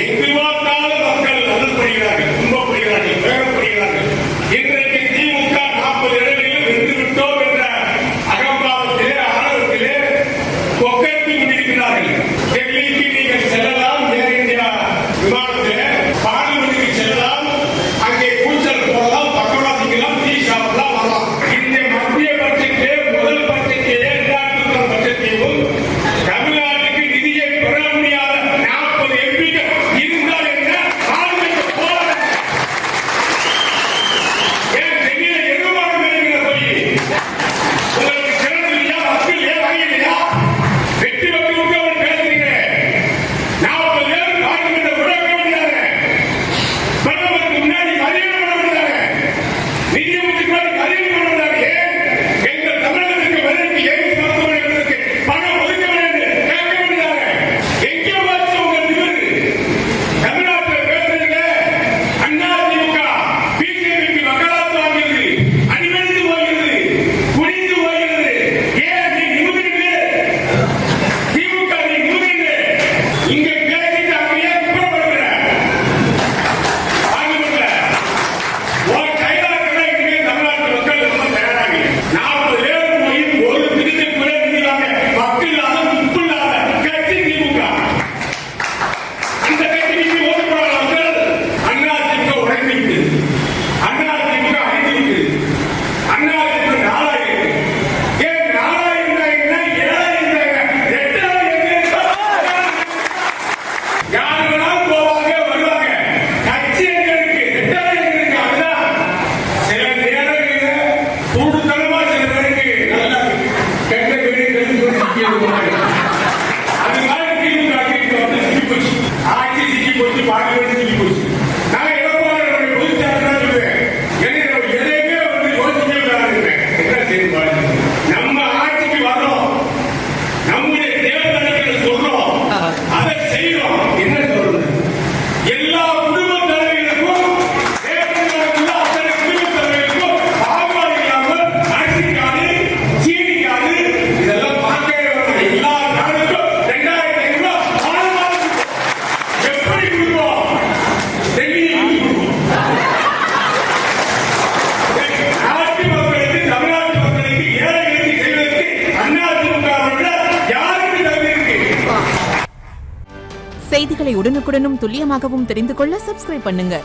எங்கு பார்த்தாலும் மக்கள் அருள்படுகிறார்கள், துன்பப்படுகிறார்கள், வேகப்படுகிறார்கள். இன்றைக்கு திமுக 40 இடங்களில் வென்று விட்டோம் என்ற அகம்பாவத்திலே ஆணவத்திலே கொக்கரித்து கொண்டிருக்கிறார்கள். டெல்லிக்கு நீங்கள் செல்லலாம், ஏர் இந்தியா விமானத்திலே பார்லிமெண்ட்டுக்கு செல்லலாம், அங்கே கூச்சல் போடலாம், பக்கோடா திங்கலாம், டீ சாப்பிடலாம், வரலாம். இந்த மத்திய பட்ஜெட்டிலே முதல் பட்ஜெட்டிலே 2000 பட்ஜெட்டையும் தமிழ்நாட்டுக்கு நிதியை பெற முடியாத 40 எம்பிக்கள் இருந்தால் என்ன ஆளுநருக்கு போராட ஏன் டெல்லியில எதிர்பார்க்க வேண்டிய போய் உங்களுக்கு திறன் இல்லையா, மக்கள் ஏன் வாங்கலையா? வெற்றி வெற்றி விட்டவன் பேசுறீங்க. 40 பேர் பார்லிமெண்ட்டை விட முடியாது. பிரதமருக்கு முன்னாடி மரியாதை பண்ண முடியாது. நிதியமைச்சருக்கு முன்னாடி மரியாதை பண்ண முடியாது. எங்கள் தமிழகத்துக்கு வரைக்கும் எய்ம்ஸ் மருத்துவமனைகளுக்கு பணம் ஒதுக்க வேண்டும் கேட்க முடியாது. எங்கே வச்சு உங்க திமிரு? தமிழ்நாட்டில் பேசுறீங்க. அண்ணா திமுக பிஜேபிக்கு மக்களால் வாங்கியது அணிவகுத்து போகிறது, குனிந்து போகிறது. ஏன் நீ நிமிர்ந்து திமுக நீ நிமிர்ந்து இங்க பேசிட்டு அப்படியே குற்றப்படுகிற பார்லிமெண்ட்ல ஒரு கைதாக்கிற இனிமே தமிழ்நாட்டு மக்கள் ரொம்ப தயாராக 40 பேர் போய் ஒரு திருத்தம் கூட நிதியாக மக்கள் இல்லாத துப்பு இல்லாத கட்சி திமுக. அந்த கட்சிக்கு ஓட்டு போடாத மக்கள் அண்ணா திமுக உடைந்து விட்டது, அண்ணா திமுக அழிந்து விட்டது, அண்ணா திமுக நாளாயிருக்கு. ஏன் நாளாயிருந்தா என்ன, ஏழாயிருந்தா என்ன, எட்டாயிரம் யார் வேணாலும் போவாங்க வருவாங்க. கட்சி எங்க இருக்கு, எட்டாயிரம் இருக்கு. அதுதான் சில நேரங்களில் கூடுதலமா சில பேருக்கு நல்ல கெட்ட வீடு சிக்கியது போனாங்க. அது மாதிரி திமுக வந்து சிக்கி போச்சு, ஆட்சி சிக்கி போச்சு, பார்லிமெண்ட் சிக்கி போச்சு. நான் எடப்பாடி பொதுச் செயலாளர் சொல்லுவேன், எதையுமே வந்து யோசிக்கவே வேணாம். என்ன செய்து நம்ம ஆட்சிக்கு வரோம், நம்முடைய தேர்தல்களை சொல்றோம், அதை செய்யறோம். என்ன சொல்றது? எல்லா குடும்ப தலைவர்களுக்கும் தேர்தலுக்குள்ள அத்தனை குடும்ப தலைவர்களுக்கும் பாகுபாடு இல்லாமல் அரிசிக்காது, சீனிக்காது இதெல்லாம் பார்க்கவே வேண்டாம். எல்லா நாளுக்கும் 2500 ரூபாய் மாதம் எப்படி கொடுப்போம்? டெல்லியில் கொடுப்போம். நாட்டு மக்களுக்கு, தமிழ்நாட்டு மக்களுக்கு, ஏழைகளுக்கு செய்வதற்கு அண்ணா திமுக விட யாருக்கு தகுதி இருக்கு? செய்திகளை உடனுக்குடனும் துல்லியமாகவும் தெரிந்து கொள்ள சப்ஸ்கிரைப் பண்ணுங்க.